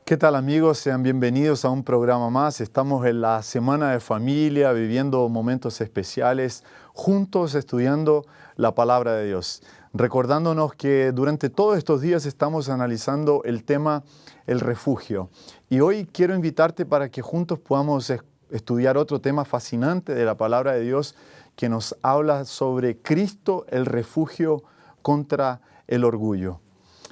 ¿Qué tal, amigos? Sean bienvenidos a un programa más. Estamos en la Semana de Familia, viviendo momentos especiales, juntos estudiando la Palabra de Dios. Recordándonos que durante todos estos días estamos analizando el tema el refugio. Y hoy quiero invitarte para que juntos podamos estudiar otro tema fascinante de la Palabra de Dios que nos habla sobre Cristo, el refugio contra el orgullo.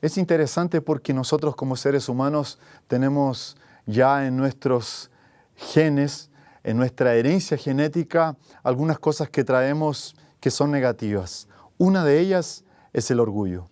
Es interesante porque nosotros como seres humanos tenemos ya en nuestros genes, en nuestra herencia genética, algunas cosas que traemos que son negativas. Una de ellas es el orgullo.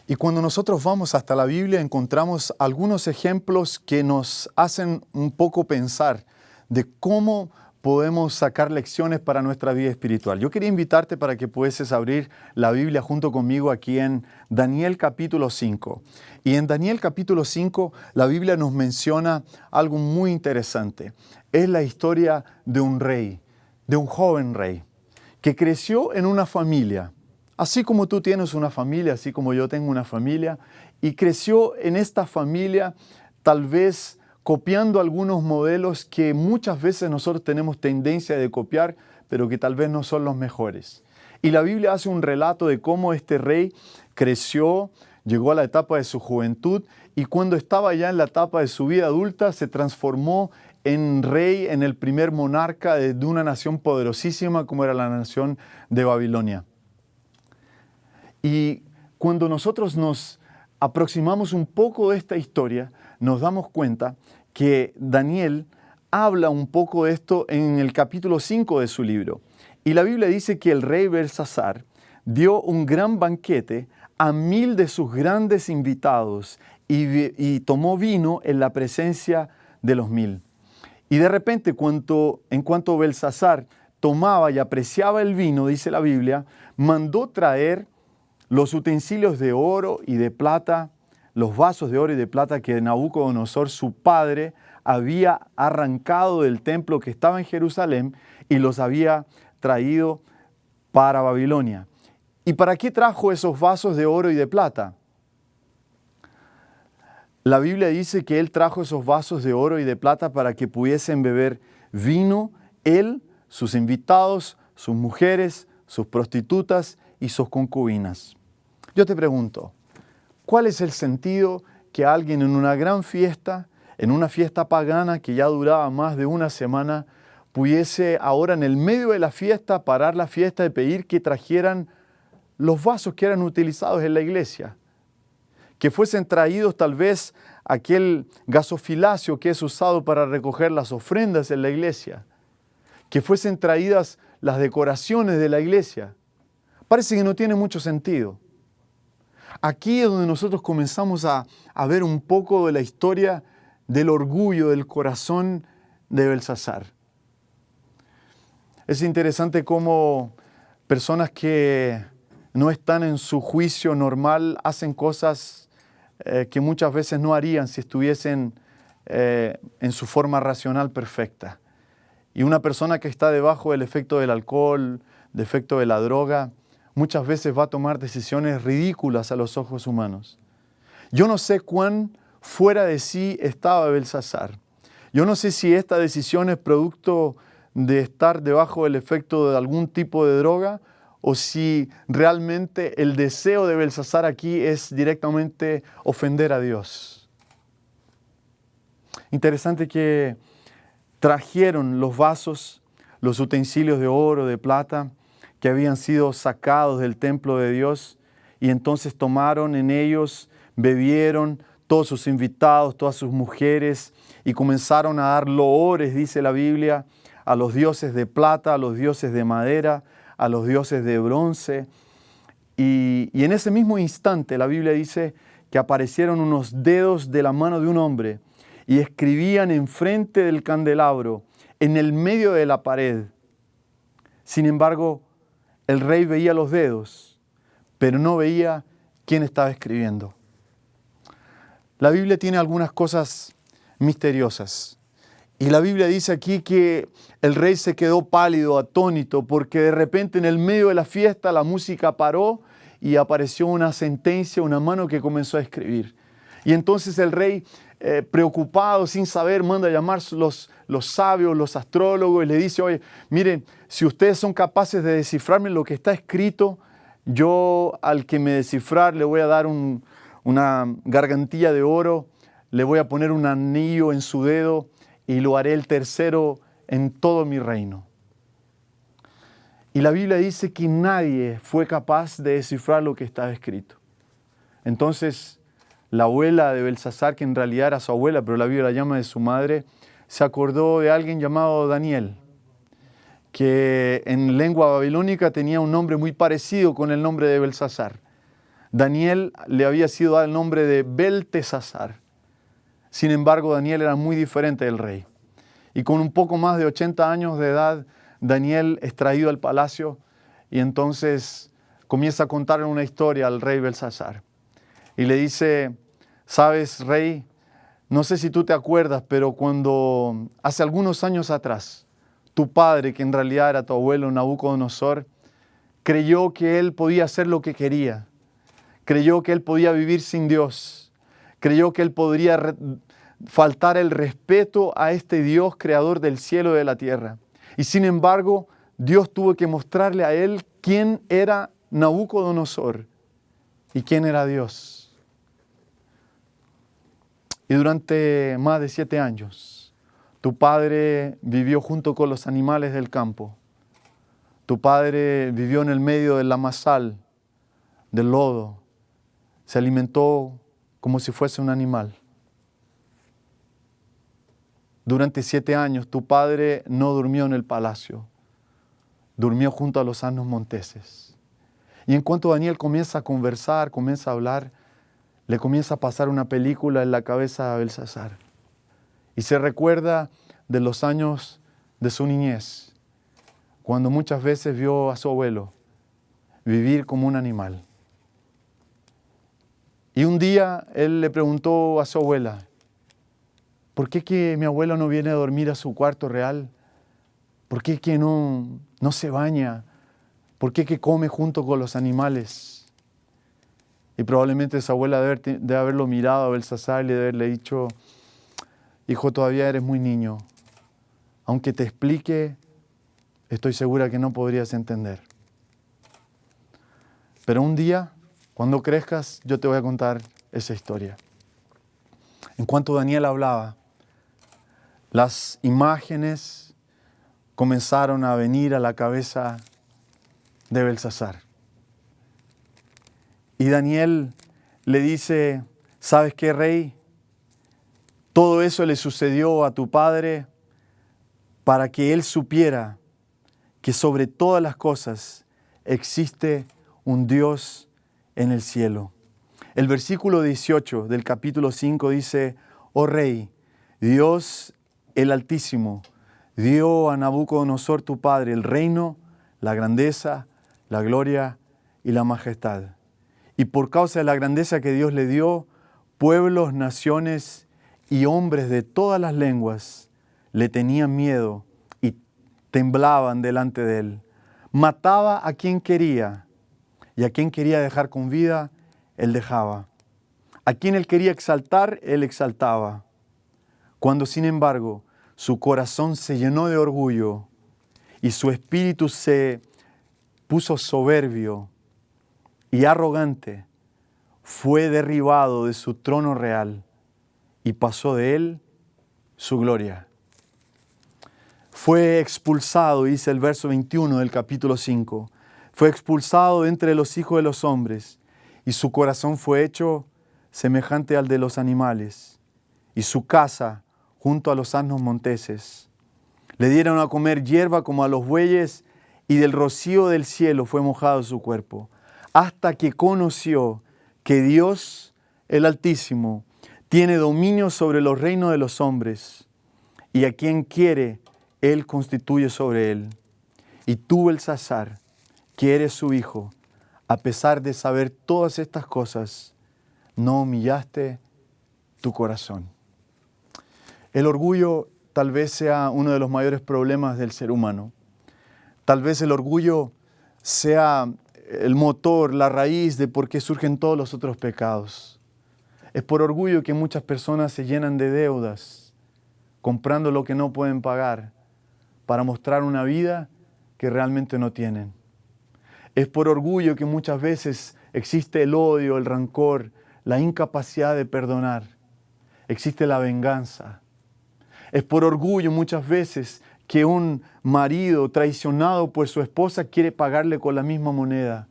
Y cuando nosotros vamos hasta la Biblia encontramos algunos ejemplos que nos hacen un poco pensar de cómo podemos sacar lecciones para nuestra vida espiritual. Yo quería invitarte para que pudieses abrir la Biblia junto conmigo aquí en Daniel capítulo 5. Y en Daniel capítulo 5 la Biblia nos menciona algo muy interesante. Es la historia de un rey, de un joven rey, que creció en una familia. Así como tú tienes una familia, así como yo tengo una familia, y creció en esta familia tal vez copiando algunos modelos que muchas veces nosotros tenemos tendencia de copiar, pero que tal vez no son los mejores. Y la Biblia hace un relato de cómo este rey creció, llegó a la etapa de su juventud y cuando estaba ya en la etapa de su vida adulta se transformó en rey, en el primer monarca de una nación poderosísima como era la nación de Babilonia. Y cuando nosotros nos aproximamos un poco de esta historia, nos damos cuenta que Daniel habla un poco de esto en el capítulo 5 de su libro. Y la Biblia dice que el rey Belsasar dio un gran banquete a 1000 de sus grandes invitados y tomó vino en la presencia de los 1000. Y de repente, en cuanto Belsasar tomaba y apreciaba el vino, dice la Biblia, mandó traer los utensilios de oro y de plata, los vasos de oro y de plata que Nabucodonosor, su padre, había arrancado del templo que estaba en Jerusalén y los había traído para Babilonia. ¿Y para qué trajo esos vasos de oro y de plata? La Biblia dice que él trajo esos vasos de oro y de plata para que pudiesen beber vino, él, sus invitados, sus mujeres, sus prostitutas y sus concubinas. Yo te pregunto, ¿cuál es el sentido que alguien en una gran fiesta, en una fiesta pagana que ya duraba más de una semana, pudiese ahora en el medio de la fiesta parar la fiesta y pedir que trajeran los vasos que eran utilizados en la iglesia? Que fuesen traídos tal vez aquel gasofilacio que es usado para recoger las ofrendas en la iglesia. Que fuesen traídas las decoraciones de la iglesia. Parece que no tiene mucho sentido. Aquí es donde nosotros comenzamos a ver un poco de la historia del orgullo del corazón de Belsasar. Es interesante cómo personas que no están en su juicio normal hacen cosas que muchas veces no harían si estuviesen en su forma racional perfecta. Y una persona que está debajo del efecto del alcohol, del efecto de la droga, muchas veces va a tomar decisiones ridículas a los ojos humanos. Yo no sé cuán fuera de sí estaba Belsasar. Yo no sé si esta decisión es producto de estar debajo del efecto de algún tipo de droga o si realmente el deseo de Belsasar aquí es directamente ofender a Dios. Interesante que trajeron los vasos, los utensilios de oro, de plata, que habían sido sacados del templo de Dios, y entonces tomaron en ellos, bebieron todos sus invitados, todas sus mujeres, y comenzaron a dar loores, dice la Biblia, a los dioses de plata, a los dioses de madera, a los dioses de bronce. Y en ese mismo instante la Biblia dice que aparecieron unos dedos de la mano de un hombre y escribían enfrente del candelabro, en el medio de la pared. Sin embargo, el rey veía los dedos, pero no veía quién estaba escribiendo. La Biblia tiene algunas cosas misteriosas. Y la Biblia dice aquí que el rey se quedó pálido, atónito, porque de repente en el medio de la fiesta la música paró y apareció una sentencia, una mano que comenzó a escribir. Y entonces el rey, preocupado, sin saber, manda a llamar los sabios, los astrólogos, y le dice, oye, miren, si ustedes son capaces de descifrarme lo que está escrito, yo al que me descifrar le voy a dar una gargantilla de oro, le voy a poner un anillo en su dedo y lo haré el tercero en todo mi reino. Y la Biblia dice que nadie fue capaz de descifrar lo que estaba escrito. Entonces, la abuela de Belsasar, que en realidad era su abuela, pero la Biblia la llama de su madre, se acordó de alguien llamado Daniel, que en lengua babilónica tenía un nombre muy parecido con el nombre de Belsasar. Daniel le había sido dado el nombre de Beltesazar. Sin embargo, Daniel era muy diferente del rey. Y con un poco más de 80 años de edad, Daniel es traído al palacio y entonces comienza a contarle una historia al rey Belsasar. Y le dice, sabes, rey, no sé si tú te acuerdas, pero cuando hace algunos años atrás, tu padre, que en realidad era tu abuelo Nabucodonosor, creyó que él podía hacer lo que quería. Creyó que él podía vivir sin Dios. Creyó que él podría faltar el respeto a este Dios creador del cielo y de la tierra. Y sin embargo, Dios tuvo que mostrarle a él quién era Nabucodonosor y quién era Dios. Y durante más de 7 años, tu padre vivió junto con los animales del campo. Tu padre vivió en el medio del lamazal, del lodo. Se alimentó como si fuese un animal. Durante 7 años tu padre no durmió en el palacio, durmió junto a los asnos monteses. Y en cuanto Daniel comienza a conversar, comienza a hablar, le comienza a pasar una película en la cabeza a Belsasar. Y se recuerda de los años de su niñez, cuando muchas veces vio a su abuelo vivir como un animal. Y un día él le preguntó a su abuela, ¿por qué que mi abuelo no viene a dormir a su cuarto real? ¿Por qué que no se baña? ¿Por qué que come junto con los animales? Y probablemente su abuela debe haberlo mirado a Belsasar y de haberle dicho, hijo, todavía eres muy niño. Aunque te explique, estoy segura que no podrías entender. Pero un día, cuando crezcas, yo te voy a contar esa historia. En cuanto Daniel hablaba, las imágenes comenzaron a venir a la cabeza de Belsasar. Y Daniel le dice, ¿sabes qué, rey? Todo eso le sucedió a tu padre para que él supiera que sobre todas las cosas existe un Dios en el cielo. El versículo 18 del capítulo 5 dice, oh rey, Dios el Altísimo dio a Nabucodonosor tu padre el reino, la grandeza, la gloria y la majestad. Y por causa de la grandeza que Dios le dio, pueblos, naciones y hombres de todas las lenguas le tenían miedo y temblaban delante de él. Mataba a quien quería y a quien quería dejar con vida, él dejaba. A quien él quería exaltar, él exaltaba. Cuando, sin embargo, su corazón se llenó de orgullo y su espíritu se puso soberbio y arrogante, fue derribado de su trono real y pasó de él su gloria. Fue expulsado, dice el verso 21 del capítulo 5, fue expulsado de entre los hijos de los hombres y su corazón fue hecho semejante al de los animales y su casa junto a los asnos monteses. Le dieron a comer hierba como a los bueyes y del rocío del cielo fue mojado su cuerpo, hasta que conoció que Dios, el Altísimo, tiene dominio sobre los reinos de los hombres y a quien quiere, Él constituye sobre él. Y tú, Belsasar, que eres su hijo, a pesar de saber todas estas cosas, no humillaste tu corazón. El orgullo tal vez sea uno de los mayores problemas del ser humano. Tal vez el orgullo sea el motor, la raíz de por qué surgen todos los otros pecados. Es por orgullo que muchas personas se llenan de deudas, comprando lo que no pueden pagar, para mostrar una vida que realmente no tienen. Es por orgullo que muchas veces existe el odio, el rancor, la incapacidad de perdonar. Existe la venganza. Es por orgullo muchas veces que un marido traicionado por su esposa quiere pagarle con la misma moneda.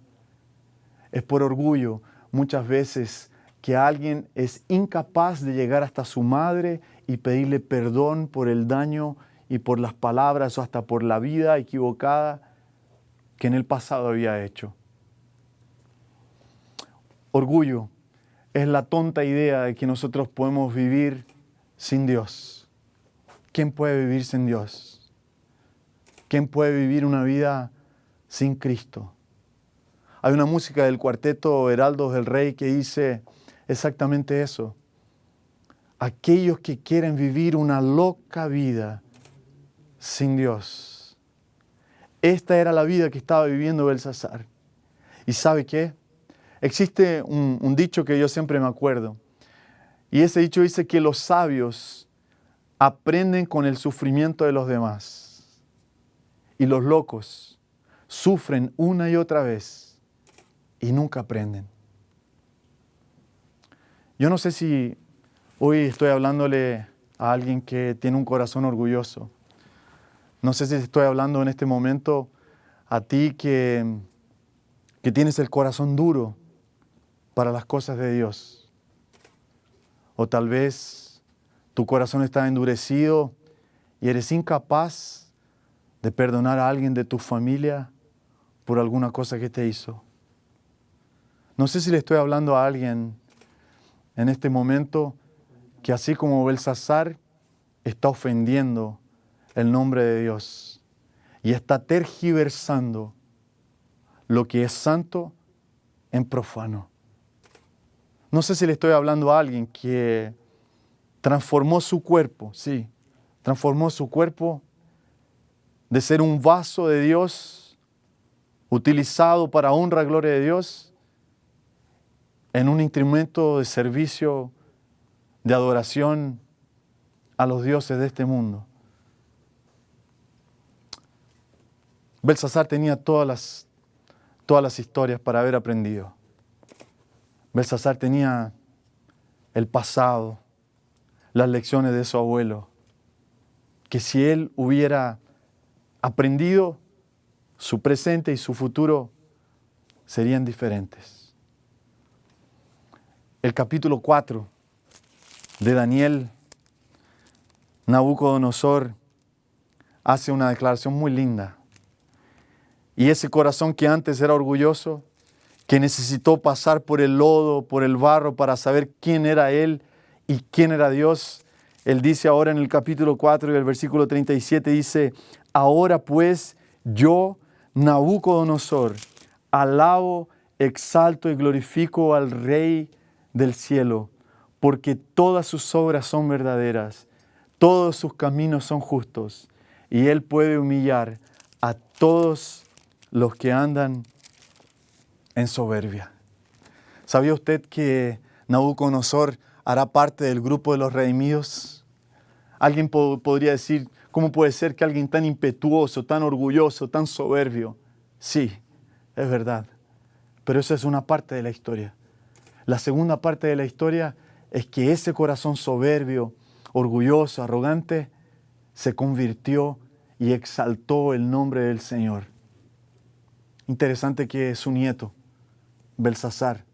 Es por orgullo muchas veces que alguien es incapaz de llegar hasta su madre y pedirle perdón por el daño y por las palabras o hasta por la vida equivocada que en el pasado había hecho. Orgullo es la tonta idea de que nosotros podemos vivir sin Dios. ¿Quién puede vivir sin Dios? ¿Quién puede vivir una vida sin Cristo? Hay una música del cuarteto Heraldos del Rey que dice exactamente eso. Aquellos que quieren vivir una loca vida sin Dios. Esta era la vida que estaba viviendo Belsasar. ¿Y sabe qué? Existe un dicho que yo siempre me acuerdo. Y ese dicho dice que los sabios aprenden con el sufrimiento de los demás. Y los locos sufren una y otra vez y nunca aprenden. Yo no sé si hoy estoy hablándole a alguien que tiene un corazón orgulloso. No sé si estoy hablando en este momento a ti que tienes el corazón duro para las cosas de Dios. O tal vez tu corazón está endurecido y eres incapaz de perdonar a alguien de tu familia por alguna cosa que te hizo. No sé si le estoy hablando a alguien en este momento que así como Belsasar está ofendiendo el nombre de Dios y está tergiversando lo que es santo en profano. No sé si le estoy hablando a alguien que transformó su cuerpo, sí, transformó su cuerpo de ser un vaso de Dios utilizado para honra y gloria de Dios en un instrumento de servicio, de adoración a los dioses de este mundo. Belsasar tenía todas las historias para haber aprendido. Belsasar tenía el pasado, las lecciones de su abuelo, que si él hubiera aprendido, su presente y su futuro serían diferentes. El capítulo 4 de Daniel, Nabucodonosor hace una declaración muy linda. Y ese corazón que antes era orgulloso, que necesitó pasar por el lodo, por el barro para saber quién era él y quién era Dios, él dice ahora en el capítulo 4 y el versículo 37, dice: ahora pues yo, Nabucodonosor, alabo, exalto y glorifico al Rey del cielo, porque todas sus obras son verdaderas, todos sus caminos son justos, y Él puede humillar a todos los que andan en soberbia. ¿Sabía usted que Nabucodonosor hará parte del grupo de los redimidos? Alguien podría decir, ¿cómo puede ser que alguien tan impetuoso, tan orgulloso, tan soberbio? Sí, es verdad, pero esa es una parte de la historia. La segunda parte de la historia es que ese corazón soberbio, orgulloso, arrogante, se convirtió y exaltó el nombre del Señor. Interesante que su nieto, Belsasar,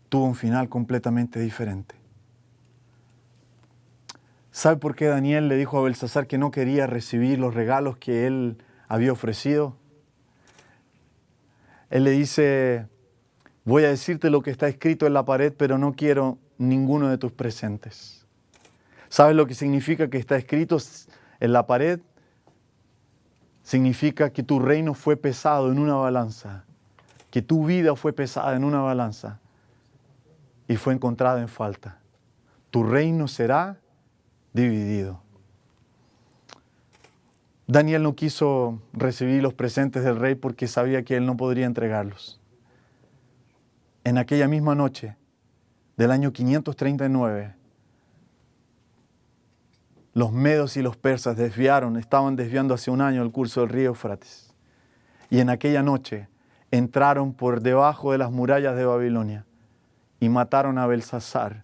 tuvo un final completamente diferente. ¿Sabe por qué Daniel le dijo a Belsasar que no quería recibir los regalos que él había ofrecido? Él le dice: voy a decirte lo que está escrito en la pared, pero no quiero ninguno de tus presentes. ¿Sabes lo que significa que está escrito en la pared? Significa que tu reino fue pesado en una balanza, que tu vida fue pesada en una balanza y fue encontrada en falta. Tu reino será dividido. Daniel no quiso recibir los presentes del rey porque sabía que él no podría entregarlos. En aquella misma noche, del año 539, los medos y los persas estaban desviando hace un año el curso del río Éufrates. Y en aquella noche entraron por debajo de las murallas de Babilonia y mataron a Belsasar,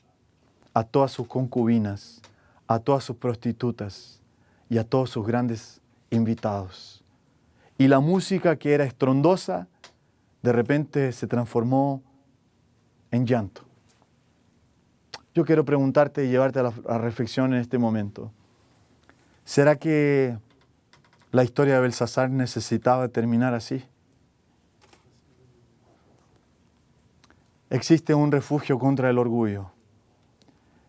a todas sus concubinas, a todas sus prostitutas y a todos sus grandes invitados. Y la música, que era estrondosa, de repente se transformó en llanto. Yo quiero preguntarte y llevarte a la reflexión en este momento. ¿Será que la historia de Belsasar necesitaba terminar así? Existe un refugio contra el orgullo.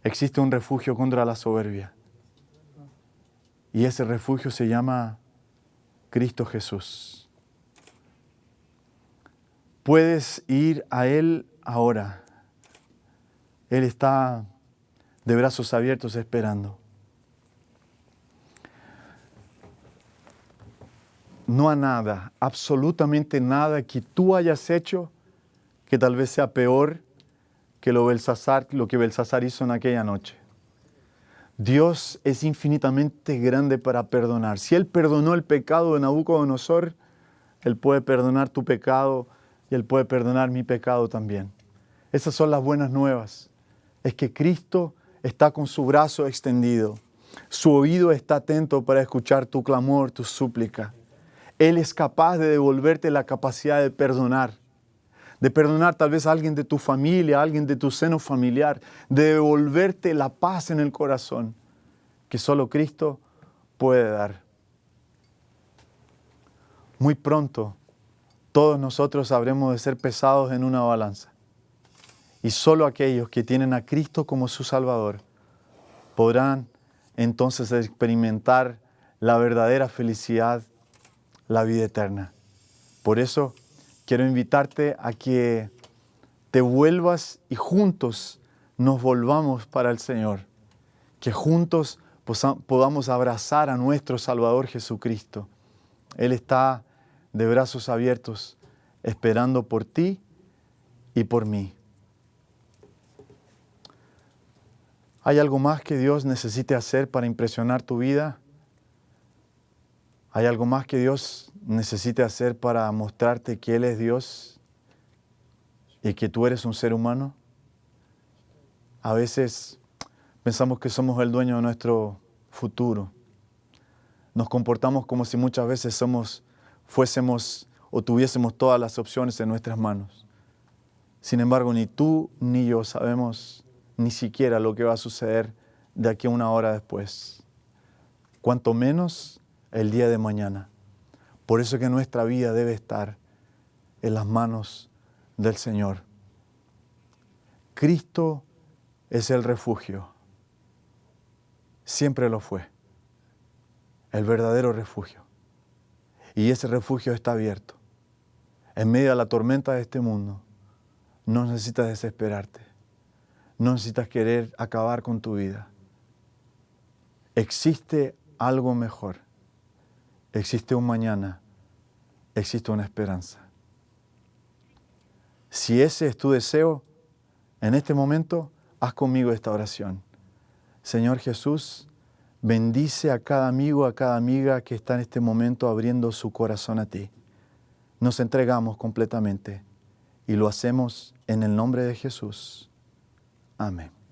Existe un refugio contra la soberbia. Y ese refugio se llama Cristo Jesús. Puedes ir a Él ahora. Él está de brazos abiertos esperando. No hay nada, absolutamente nada que tú hayas hecho que tal vez sea peor que lo que Belsasar hizo en aquella noche. Dios es infinitamente grande para perdonar. Si Él perdonó el pecado de Nabucodonosor, Él puede perdonar tu pecado y Él puede perdonar mi pecado también. Esas son las buenas nuevas. Es que Cristo está con su brazo extendido. Su oído está atento para escuchar tu clamor, tu súplica. Él es capaz de devolverte la capacidad de perdonar tal vez a alguien de tu familia, a alguien de tu seno familiar, de devolverte la paz en el corazón que solo Cristo puede dar. Muy pronto, todos nosotros habremos de ser pesados en una balanza. Y solo aquellos que tienen a Cristo como su Salvador podrán entonces experimentar la verdadera felicidad, la vida eterna. Por eso quiero invitarte a que te vuelvas y juntos nos volvamos para el Señor. Que juntos podamos abrazar a nuestro Salvador Jesucristo. Él está de brazos abiertos esperando por ti y por mí. ¿Hay algo más que Dios necesite hacer para impresionar tu vida? ¿Hay algo más que Dios necesite hacer para mostrarte que Él es Dios y que tú eres un ser humano? A veces pensamos que somos el dueño de nuestro futuro. Nos comportamos como si muchas veces fuésemos o tuviésemos todas las opciones en nuestras manos. Sin embargo, ni tú ni yo sabemos ni siquiera lo que va a suceder de aquí a una hora después. Cuanto menos el día de mañana. Por eso que nuestra vida debe estar en las manos del Señor. Cristo es el refugio. Siempre lo fue. El verdadero refugio. Y ese refugio está abierto. En medio de la tormenta de este mundo, no necesitas desesperarte. No necesitas querer acabar con tu vida. Existe algo mejor. Existe un mañana. Existe una esperanza. Si ese es tu deseo, en este momento, haz conmigo esta oración. Señor Jesús, bendice a cada amigo, a cada amiga que está en este momento abriendo su corazón a ti. Nos entregamos completamente y lo hacemos en el nombre de Jesús. Amén.